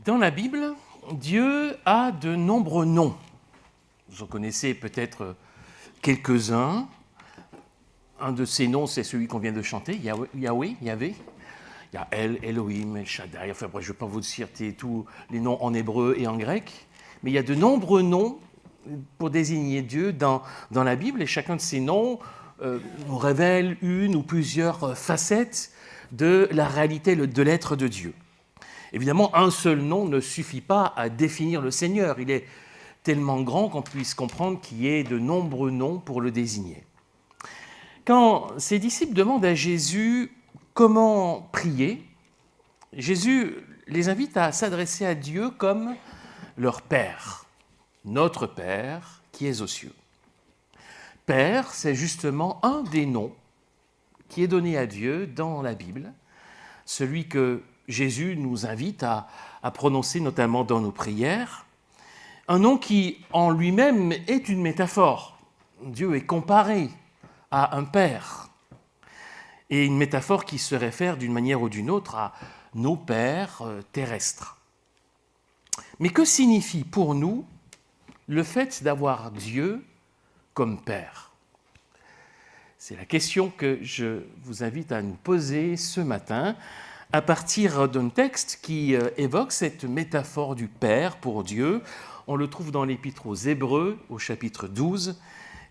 Dans la Bible, Dieu a de nombreux noms. Vous en connaissez peut-être quelques-uns. Un de ces noms, c'est celui qu'on vient de chanter, Yahweh. Il y a El, Elohim, El Shaddai. Enfin, je ne vais pas vous citer tous les noms en hébreu et en grec, mais il y a de nombreux noms pour désigner Dieu dans la Bible, et chacun de ces noms nous révèle une ou plusieurs facettes de la réalité de l'être de Dieu. Évidemment, un seul nom ne suffit pas à définir le Seigneur. Il est tellement grand qu'on puisse comprendre qu'il y ait de nombreux noms pour le désigner. Quand ses disciples demandent à Jésus comment prier, Jésus les invite à s'adresser à Dieu comme leur Père, notre Père qui est aux cieux. Père, c'est justement un des noms qui est donné à Dieu dans la Bible, celui que Jésus nous invite à prononcer notamment dans nos prières, un nom qui en lui-même est une métaphore. Dieu est comparé à un père, et une métaphore qui se réfère d'une manière ou d'une autre à nos pères terrestres. Mais que signifie pour nous le fait d'avoir Dieu comme Père ? C'est la question que je vous invite à nous poser ce matin à partir d'un texte qui évoque cette métaphore du Père pour Dieu. On le trouve dans l'Épître aux Hébreux, au chapitre 12,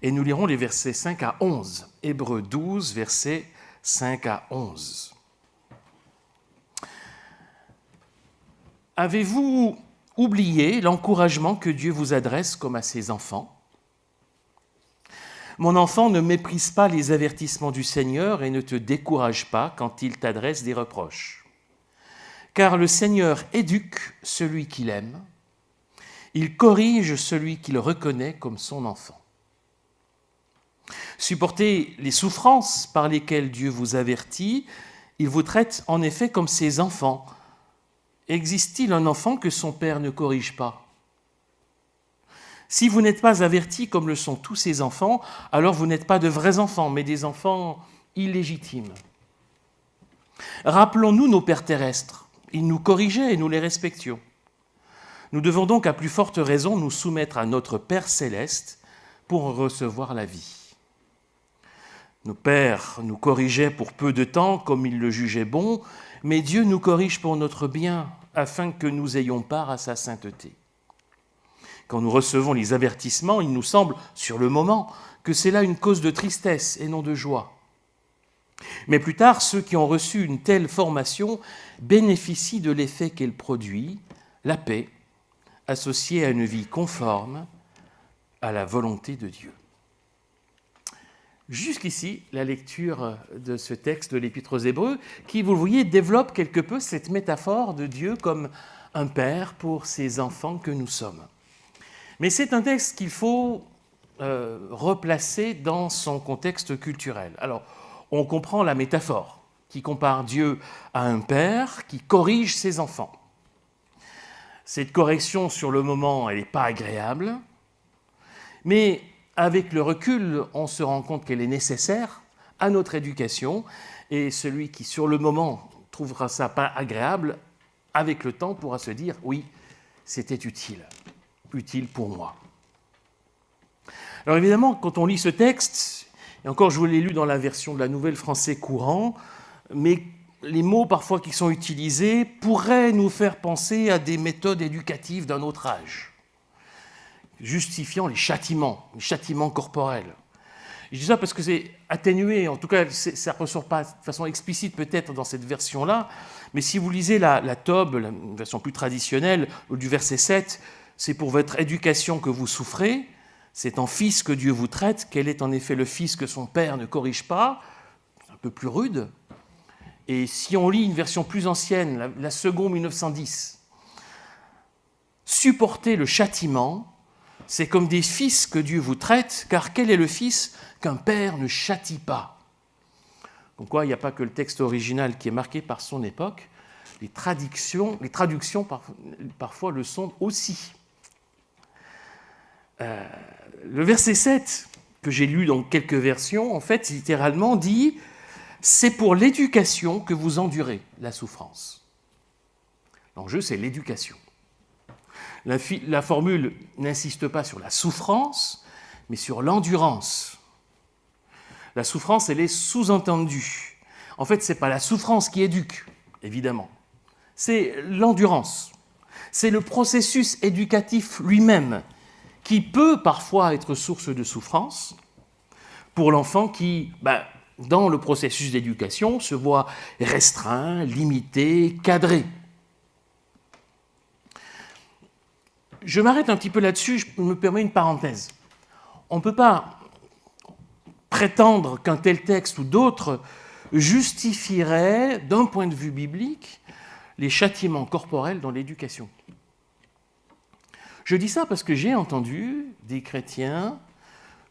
et nous lirons les versets 5 à 11. Hébreux 12, versets 5 à 11. Avez-vous oublié l'encouragement que Dieu vous adresse comme à ses enfants ? Mon enfant, ne méprise pas les avertissements du Seigneur et ne te décourage pas quand il t'adresse des reproches. Car le Seigneur éduque celui qu'il aime, il corrige celui qu'il reconnaît comme son enfant. Supportez les souffrances par lesquelles Dieu vous avertit, il vous traite en effet comme ses enfants. Existe-t-il un enfant que son père ne corrige pas ? Si vous n'êtes pas avertis comme le sont tous ses enfants, alors vous n'êtes pas de vrais enfants, mais des enfants illégitimes. Rappelons-nous nos pères terrestres. Ils nous corrigeaient et nous les respections. Nous devons donc à plus forte raison nous soumettre à notre Père céleste pour recevoir la vie. Nos pères nous corrigeaient pour peu de temps comme ils le jugeaient bon, mais Dieu nous corrige pour notre bien, afin que nous ayons part à sa sainteté. Quand nous recevons les avertissements, il nous semble, sur le moment, que c'est là une cause de tristesse et non de joie. Mais plus tard, ceux qui ont reçu une telle formation bénéficient de l'effet qu'elle produit, la paix, associée à une vie conforme à la volonté de Dieu. Jusqu'ici, la lecture de ce texte de l'Épître aux Hébreux, qui, vous le voyez, développe quelque peu cette métaphore de Dieu comme un père pour ses enfants que nous sommes. Mais c'est un texte qu'il faut replacer dans son contexte culturel. Alors, on comprend la métaphore qui compare Dieu à un père qui corrige ses enfants. Cette correction, sur le moment, elle n'est pas agréable, mais avec le recul, on se rend compte qu'elle est nécessaire à notre éducation, et celui qui, sur le moment, trouvera ça pas agréable, avec le temps, pourra se dire « oui, c'était utile pour moi ». Alors évidemment, quand on lit ce texte, et encore je vous l'ai lu dans la version de la Nouvelle Français courant, mais les mots parfois qui sont utilisés pourraient nous faire penser à des méthodes éducatives d'un autre âge, justifiant les châtiments corporels. Je dis ça parce que c'est atténué, en tout cas ça ne ressort pas de façon explicite peut-être dans cette version-là, mais si vous lisez la Tob, la version plus traditionnelle, du verset 7, c'est pour votre éducation que vous souffrez, c'est en fils que Dieu vous traite, quel est en effet le fils que son père ne corrige pas, c'est un peu plus rude. Et si on lit une version plus ancienne, la seconde 1910, supporter le châtiment, c'est comme des fils que Dieu vous traite, car quel est le fils qu'un père ne châtie pas ? Donc quoi, il n'y a pas que le texte original qui est marqué par son époque, les traductions parfois le sont aussi. Le verset 7, que j'ai lu dans quelques versions, en fait, littéralement dit « C'est pour l'éducation que vous endurez la souffrance ». L'enjeu, c'est l'éducation. La formule n'insiste pas sur la souffrance, mais sur l'endurance. La souffrance, elle est sous-entendue. En fait, ce n'est pas la souffrance qui éduque, évidemment. C'est l'endurance. C'est le processus éducatif lui-même qui peut parfois être source de souffrance pour l'enfant qui, dans le processus d'éducation, se voit restreint, limité, cadré. Je m'arrête un petit peu là-dessus, je me permets une parenthèse. On ne peut pas prétendre qu'un tel texte ou d'autres justifierait, d'un point de vue biblique, les châtiments corporels dans l'éducation. Je dis ça parce que j'ai entendu des chrétiens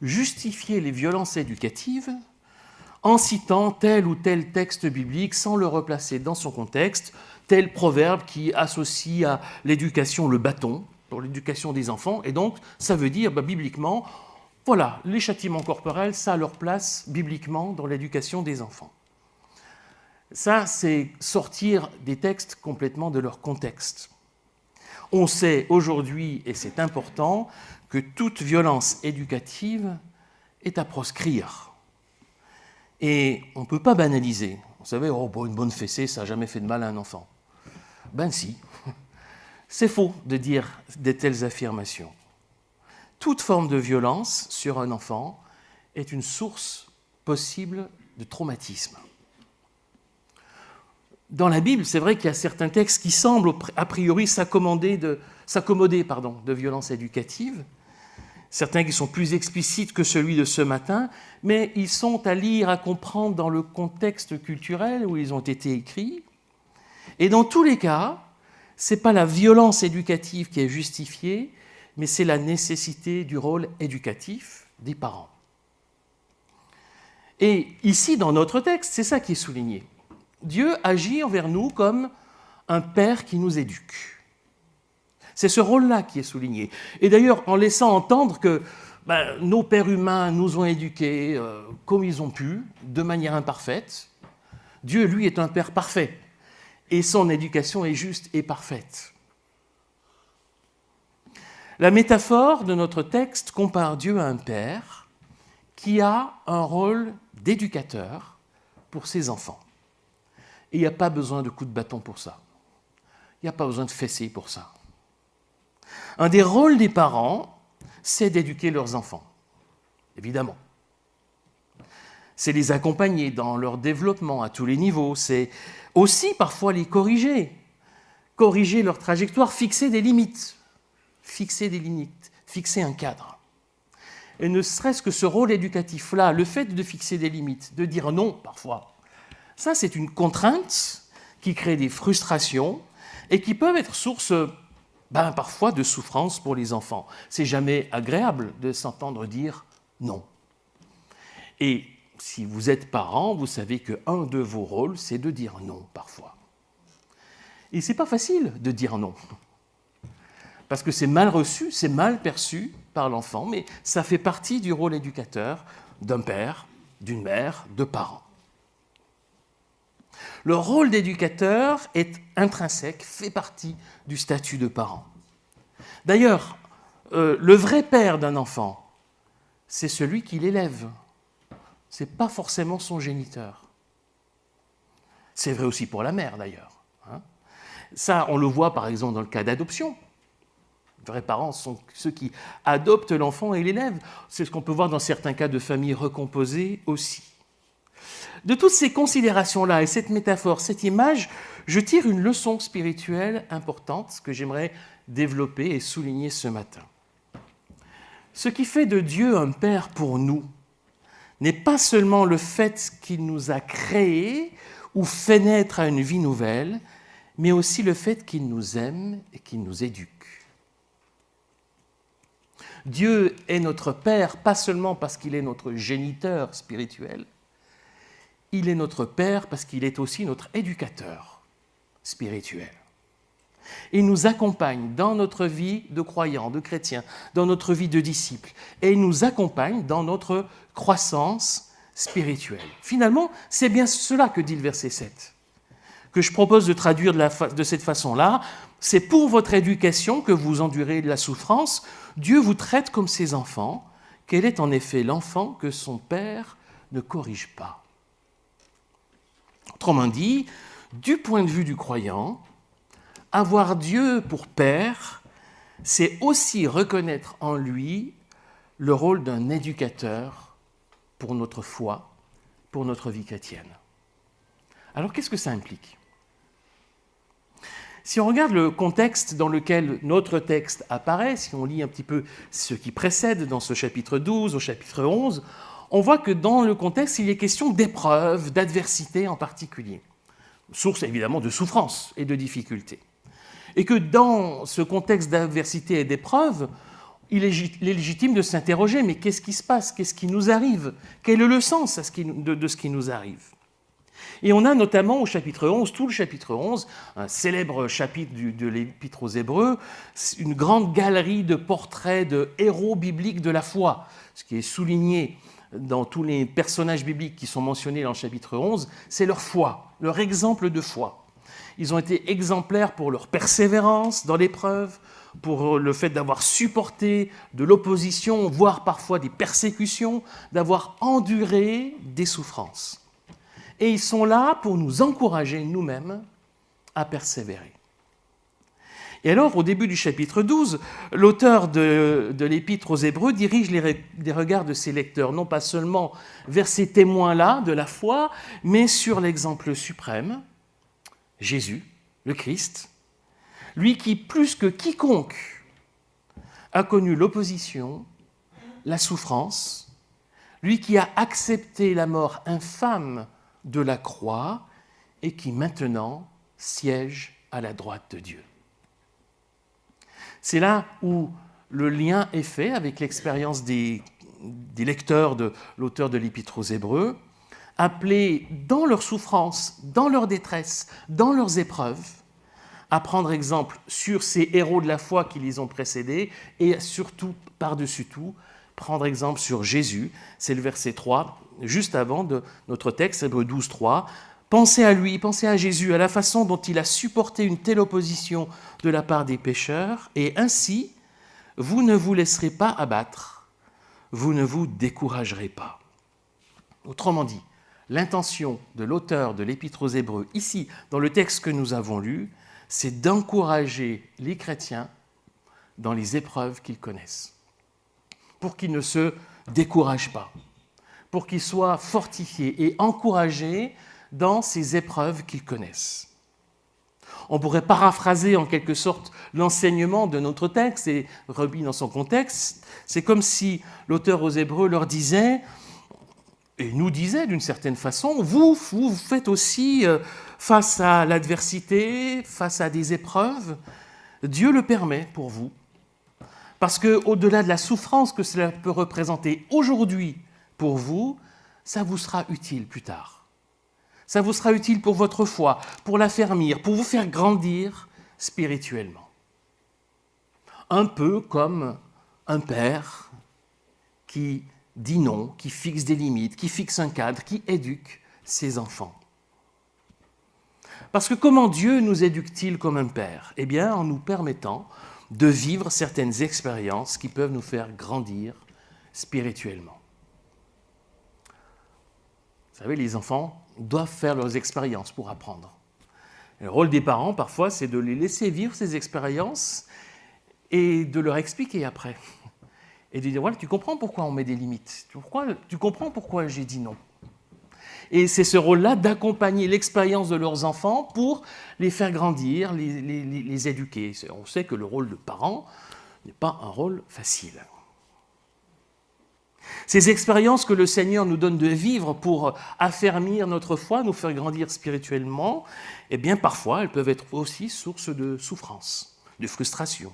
justifier les violences éducatives en citant tel ou tel texte biblique sans le replacer dans son contexte, tel proverbe qui associe à l'éducation le bâton, pour l'éducation des enfants, et donc ça veut dire bibliquement, voilà, les châtiments corporels, ça a leur place bibliquement dans l'éducation des enfants. Ça, c'est sortir des textes complètement de leur contexte. On sait aujourd'hui, et c'est important, que toute violence éducative est à proscrire. Et on ne peut pas banaliser. Vous savez, une bonne fessée, ça n'a jamais fait de mal à un enfant. Ben si. C'est faux de dire de telles affirmations. Toute forme de violence sur un enfant est une source possible de traumatisme. Dans la Bible, c'est vrai qu'il y a certains textes qui semblent a priori s'accommoder de violences éducatives, certains qui sont plus explicites que celui de ce matin, mais ils sont à lire, à comprendre dans le contexte culturel où ils ont été écrits. Et dans tous les cas, ce n'est pas la violence éducative qui est justifiée, mais c'est la nécessité du rôle éducatif des parents. Et ici, dans notre texte, c'est ça qui est souligné. Dieu agit envers nous comme un père qui nous éduque. C'est ce rôle-là qui est souligné. Et d'ailleurs, en laissant entendre que nos pères humains nous ont éduqués comme ils ont pu, de manière imparfaite, Dieu, lui, est un père parfait. Et son éducation est juste et parfaite. La métaphore de notre texte compare Dieu à un père qui a un rôle d'éducateur pour ses enfants. Et il n'y a pas besoin de coups de bâton pour ça. Il n'y a pas besoin de fessées pour ça. Un des rôles des parents, c'est d'éduquer leurs enfants, évidemment. C'est les accompagner dans leur développement à tous les niveaux. C'est aussi parfois les corriger leur trajectoire, fixer des limites, fixer un cadre. Et ne serait-ce que ce rôle éducatif-là, le fait de fixer des limites, de dire non parfois, ça c'est une contrainte qui crée des frustrations et qui peuvent être source parfois de souffrance pour les enfants. C'est jamais agréable de s'entendre dire non. Et si vous êtes parent, vous savez qu'un de vos rôles, c'est de dire non parfois. Et ce n'est pas facile de dire non. Parce que c'est mal reçu, c'est mal perçu par l'enfant, mais ça fait partie du rôle éducateur d'un père, d'une mère, de parents. Le rôle d'éducateur est intrinsèque, fait partie du statut de parent. D'ailleurs, le vrai père d'un enfant, c'est celui qui l'élève. Ce n'est pas forcément son géniteur. C'est vrai aussi pour la mère, d'ailleurs. Ça, on le voit par exemple dans le cas d'adoption. Les vrais parents sont ceux qui adoptent l'enfant et l'élèvent. C'est ce qu'on peut voir dans certains cas de familles recomposées aussi. De toutes ces considérations-là et cette métaphore, cette image, je tire une leçon spirituelle importante que j'aimerais développer et souligner ce matin. Ce qui fait de Dieu un père pour nous n'est pas seulement le fait qu'il nous a créés ou fait naître à une vie nouvelle, mais aussi le fait qu'il nous aime et qu'il nous éduque. Dieu est notre Père, pas seulement parce qu'il est notre géniteur spirituel, il est notre Père parce qu'il est aussi notre éducateur spirituel. Il nous accompagne dans notre vie de croyants, de chrétiens, dans notre vie de disciples, et il nous accompagne dans notre croissance spirituelle. Finalement, c'est bien cela que dit le verset 7. que je propose de traduire de cette façon-là, c'est pour votre éducation que vous endurez de la souffrance. Dieu vous traite comme ses enfants. Quel est en effet l'enfant que son père ne corrige pas? Autrement dit, du point de vue du croyant, avoir Dieu pour père, c'est aussi reconnaître en lui le rôle d'un éducateur pour notre foi, pour notre vie chrétienne. Alors qu'est-ce que ça implique? Si on regarde le contexte dans lequel notre texte apparaît, si on lit un petit peu ce qui précède dans ce chapitre 12 au chapitre 11, on voit que dans le contexte, il y a question d'épreuves, d'adversité en particulier, source évidemment de souffrance et de difficultés. Et que dans ce contexte d'adversité et d'épreuves, il est légitime de s'interroger, mais qu'est-ce qui se passe? Qu'est-ce qui nous arrive? Quel est le sens de ce qui nous arrive? Et on a notamment au chapitre 11, tout le chapitre 11, un célèbre chapitre de l'Épître aux Hébreux, une grande galerie de portraits de héros bibliques de la foi. Ce qui est souligné dans tous les personnages bibliques qui sont mentionnés dans le chapitre 11, c'est leur foi, leur exemple de foi. Ils ont été exemplaires pour leur persévérance dans l'épreuve, pour le fait d'avoir supporté de l'opposition, voire parfois des persécutions, d'avoir enduré des souffrances. Et ils sont là pour nous encourager nous-mêmes à persévérer. Et alors, au début du chapitre 12, l'auteur de l'Épître aux Hébreux dirige les regards de ses lecteurs, non pas seulement vers ces témoins-là de la foi, mais sur l'exemple suprême, Jésus, le Christ, lui qui, plus que quiconque, a connu l'opposition, la souffrance, lui qui a accepté la mort infâme de la croix et qui maintenant siège à la droite de Dieu. C'est là où le lien est fait avec l'expérience des lecteurs de l'auteur de l'Épître aux Hébreux, appelés dans leur souffrance, dans leur détresse, dans leurs épreuves, à prendre exemple sur ces héros de la foi qui les ont précédés et surtout, par-dessus tout, prendre exemple sur Jésus. C'est le verset 3, juste avant de notre texte, Hébreux 12, 3. Pensez à lui, pensez à Jésus, à la façon dont il a supporté une telle opposition de la part des pécheurs, et ainsi, vous ne vous laisserez pas abattre, vous ne vous découragerez pas. Autrement dit, l'intention de l'auteur de l'Épître aux Hébreux, ici, dans le texte que nous avons lu, c'est d'encourager les chrétiens dans les épreuves qu'ils connaissent, pour qu'ils ne se découragent pas, pour qu'ils soient fortifiés et encouragés dans ces épreuves qu'ils connaissent. On pourrait paraphraser en quelque sorte l'enseignement de notre texte et remis dans son contexte. C'est comme si l'auteur aux Hébreux leur disait, et nous disait d'une certaine façon, vous faites aussi face à l'adversité, face à des épreuves, Dieu le permet pour vous. Parce qu'au-delà de la souffrance que cela peut représenter aujourd'hui pour vous, ça vous sera utile plus tard. Ça vous sera utile pour votre foi, pour l'affermir, pour vous faire grandir spirituellement. Un peu comme un père qui dit non, qui fixe des limites, qui fixe un cadre, qui éduque ses enfants. Parce que comment Dieu nous éduque-t-il comme un père? Eh bien, en nous permettant de vivre certaines expériences qui peuvent nous faire grandir spirituellement. Vous savez, les enfants doivent faire leurs expériences pour apprendre. Le rôle des parents, parfois, c'est de les laisser vivre ces expériences et de leur expliquer après. Et de dire, voilà, tu comprends pourquoi on met des limites, tu comprends pourquoi j'ai dit non. Et c'est ce rôle-là d'accompagner l'expérience de leurs enfants pour les faire grandir, les éduquer. On sait que le rôle de parent n'est pas un rôle facile. Ces expériences que le Seigneur nous donne de vivre pour affermir notre foi, nous faire grandir spirituellement, eh bien parfois elles peuvent être aussi source de souffrance, de frustration.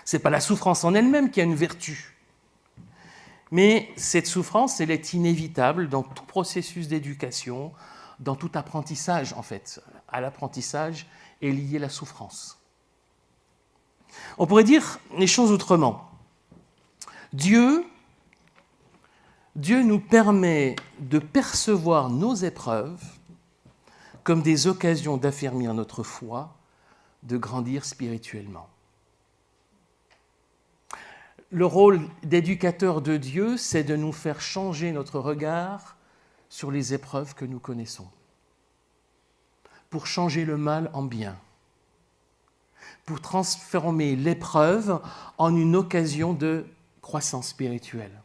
Ce n'est pas la souffrance en elle-même qui a une vertu, mais cette souffrance, elle est inévitable dans tout processus d'éducation, dans tout apprentissage en fait. À l'apprentissage est liée la souffrance. On pourrait dire les choses autrement. Dieu nous permet de percevoir nos épreuves comme des occasions d'affermir notre foi, de grandir spirituellement. Le rôle d'éducateur de Dieu, c'est de nous faire changer notre regard sur les épreuves que nous connaissons, pour changer le mal en bien, pour transformer l'épreuve en une occasion de croissance spirituelle,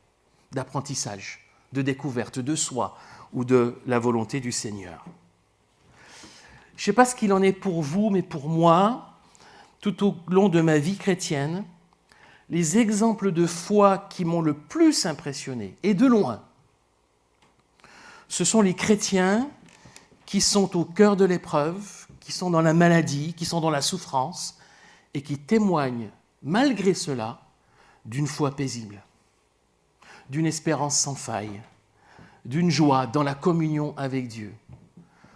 d'apprentissage, de découverte de soi ou de la volonté du Seigneur. Je ne sais pas ce qu'il en est pour vous, mais pour moi, tout au long de ma vie chrétienne, les exemples de foi qui m'ont le plus impressionné, et de loin, ce sont les chrétiens qui sont au cœur de l'épreuve, qui sont dans la maladie, qui sont dans la souffrance, et qui témoignent, malgré cela, d'une foi paisible, d'une espérance sans faille, d'une joie dans la communion avec Dieu.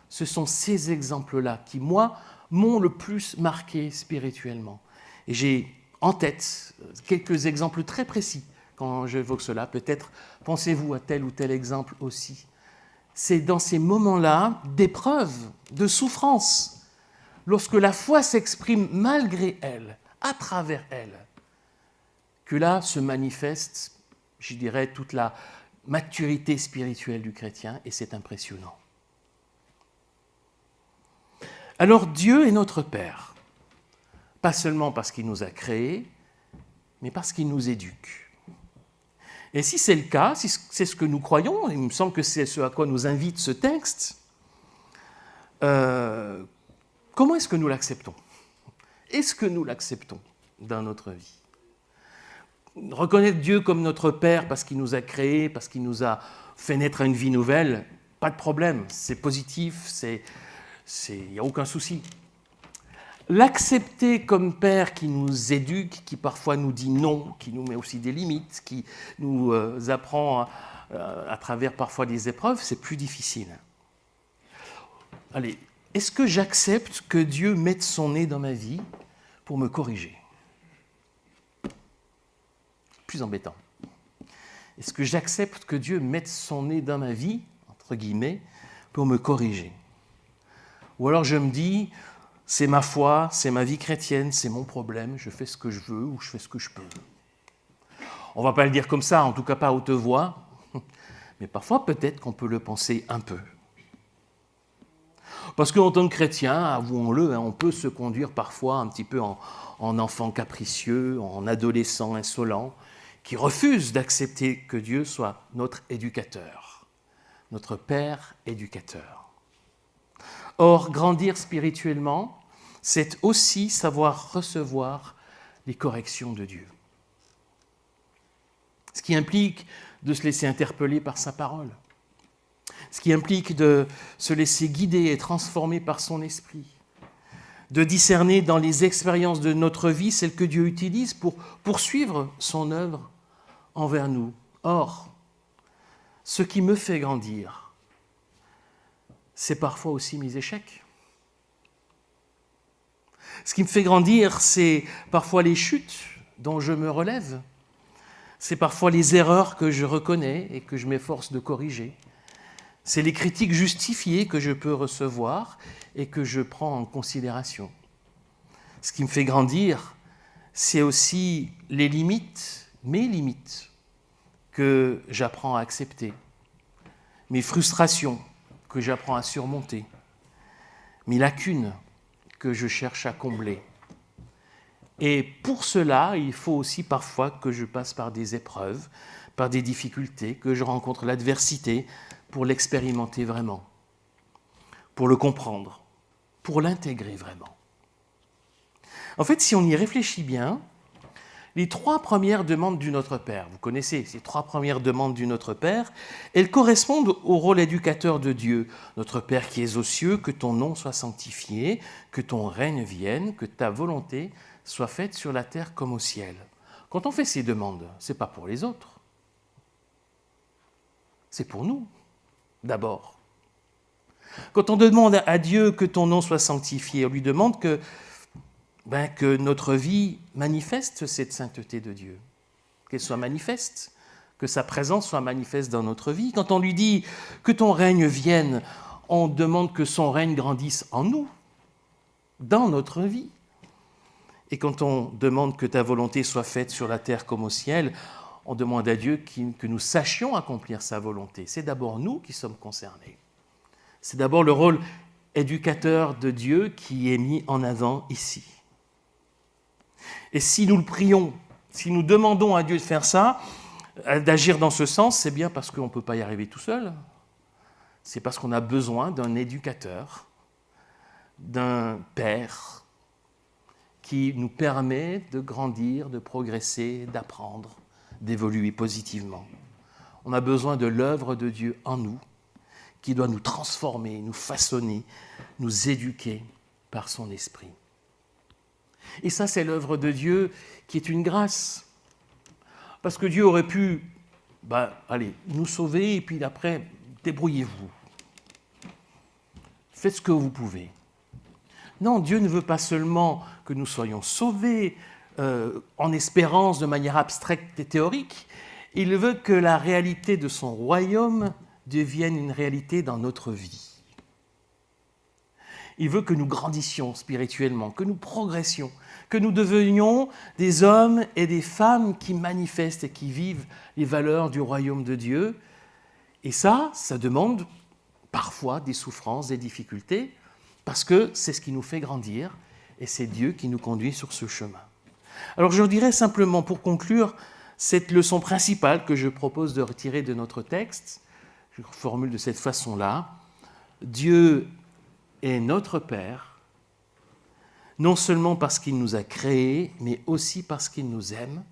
Ce sont ces exemples-là qui, moi, m'ont le plus marqué spirituellement. Et j'ai en tête quelques exemples très précis quand j'évoque cela. Peut-être pensez-vous à tel ou tel exemple aussi. C'est dans ces moments-là d'épreuve, de souffrance, lorsque la foi s'exprime malgré elle, à travers elle, que là se manifeste, je dirais, toute la maturité spirituelle du chrétien, et c'est impressionnant. Alors Dieu est notre Père, pas seulement parce qu'il nous a créés, mais parce qu'il nous éduque. Et si c'est le cas, si c'est ce que nous croyons, il me semble que c'est ce à quoi nous invite ce texte, comment est-ce que nous l'acceptons ? Est-ce que nous l'acceptons dans notre vie ? Reconnaître Dieu comme notre Père parce qu'il nous a créés, parce qu'il nous a fait naître à une vie nouvelle, pas de problème, c'est positif, il n'y a aucun souci. L'accepter comme Père qui nous éduque, qui parfois nous dit non, qui nous met aussi des limites, qui nous apprend à travers parfois des épreuves, c'est plus difficile. Allez, est-ce que j'accepte que Dieu mette son nez dans ma vie pour me corriger ? Plus embêtant. Est-ce que j'accepte que Dieu mette son nez dans ma vie, entre guillemets, pour me corriger ? Ou alors je me dis, c'est ma foi, c'est ma vie chrétienne, c'est mon problème, je fais ce que je veux ou je fais ce que je peux. On ne va pas le dire comme ça, en tout cas pas à haute voix, mais parfois peut-être qu'on peut le penser un peu. Parce qu'en tant que chrétien, avouons-le, on peut se conduire parfois un petit peu en enfant capricieux, en adolescent insolent, qui refuse d'accepter que Dieu soit notre éducateur, notre Père éducateur. Or, grandir spirituellement, c'est aussi savoir recevoir les corrections de Dieu. Ce qui implique de se laisser interpeller par sa parole. Ce qui implique de se laisser guider et transformer par son esprit. De discerner dans les expériences de notre vie celles que Dieu utilise pour poursuivre son œuvre envers nous. Or, ce qui me fait grandir, c'est parfois aussi mes échecs. Ce qui me fait grandir, c'est parfois les chutes dont je me relève. C'est parfois les erreurs que je reconnais et que je m'efforce de corriger. C'est les critiques justifiées que je peux recevoir et que je prends en considération. Ce qui me fait grandir, c'est aussi les limites, mes limites, que j'apprends à accepter, mes frustrations que j'apprends à surmonter, mes lacunes que je cherche à combler. Et pour cela, il faut aussi parfois que je passe par des épreuves, par des difficultés, que je rencontre l'adversité pour l'expérimenter vraiment, pour le comprendre, pour l'intégrer vraiment. En fait, si on y réfléchit bien, les 3 premières demandes du Notre Père, vous connaissez ces 3 premières demandes du Notre Père, elles correspondent au rôle éducateur de Dieu. Notre Père qui es aux cieux, que ton nom soit sanctifié, que ton règne vienne, que ta volonté soit faite sur la terre comme au ciel. Quand on fait ces demandes, ce n'est pas pour les autres. C'est pour nous, d'abord. Quand on demande à Dieu que ton nom soit sanctifié, on lui demande que notre vie manifeste cette sainteté de Dieu, qu'elle soit manifeste, que sa présence soit manifeste dans notre vie. Quand on lui dit que ton règne vienne, On demande que son règne grandisse en nous, dans notre vie. Et quand on demande que ta volonté soit faite sur la terre comme au ciel, on demande à Dieu que nous sachions accomplir sa volonté. C'est d'abord nous qui sommes concernés. C'est d'abord le rôle éducateur de Dieu qui est mis en avant ici. Et si nous le prions, si nous demandons à Dieu de faire ça, d'agir dans ce sens, c'est bien parce qu'on ne peut pas y arriver tout seul. C'est parce qu'on a besoin d'un éducateur, d'un père qui nous permet de grandir, de progresser, d'apprendre, d'évoluer positivement. On a besoin de l'œuvre de Dieu en nous, qui doit nous transformer, nous façonner, nous éduquer par son esprit. Et ça, c'est l'œuvre de Dieu qui est une grâce. Parce que Dieu aurait pu, allez, nous sauver et puis après, débrouillez-vous. Faites ce que vous pouvez. Non, Dieu ne veut pas seulement que nous soyons sauvés en espérance de manière abstraite et théorique. Il veut que la réalité de son royaume devienne une réalité dans notre vie. Il veut que nous grandissions spirituellement, que nous progressions, que nous devenions des hommes et des femmes qui manifestent et qui vivent les valeurs du royaume de Dieu. Et ça demande parfois des souffrances, des difficultés, parce que c'est ce qui nous fait grandir et c'est Dieu qui nous conduit sur ce chemin. Alors je dirais simplement pour conclure cette leçon principale que je propose de retirer de notre texte, je formule de cette façon-là, Dieu est notre Père, non seulement parce qu'il nous a créés, mais aussi parce qu'il nous aime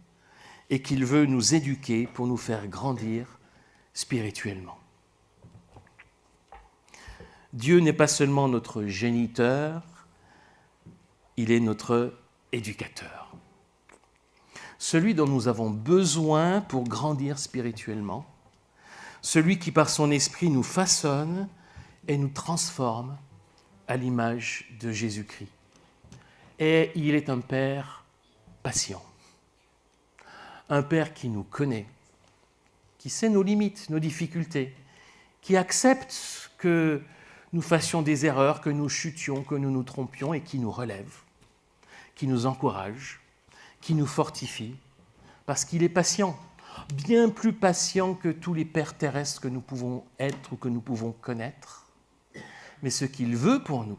et qu'il veut nous éduquer pour nous faire grandir spirituellement. Dieu n'est pas seulement notre géniteur, il est notre éducateur. Celui dont nous avons besoin pour grandir spirituellement, celui qui par son esprit nous façonne et nous transforme à l'image de Jésus-Christ. Et il est un Père patient, un Père qui nous connaît, qui sait nos limites, nos difficultés, qui accepte que nous fassions des erreurs, que nous chutions, que nous nous trompions et qui nous relève, qui nous encourage, qui nous fortifie, parce qu'il est patient, bien plus patient que tous les pères terrestres que nous pouvons être ou que nous pouvons connaître. Mais ce qu'il veut pour nous,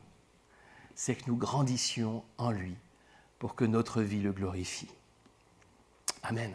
c'est que nous grandissions en lui pour que notre vie le glorifie. Amen.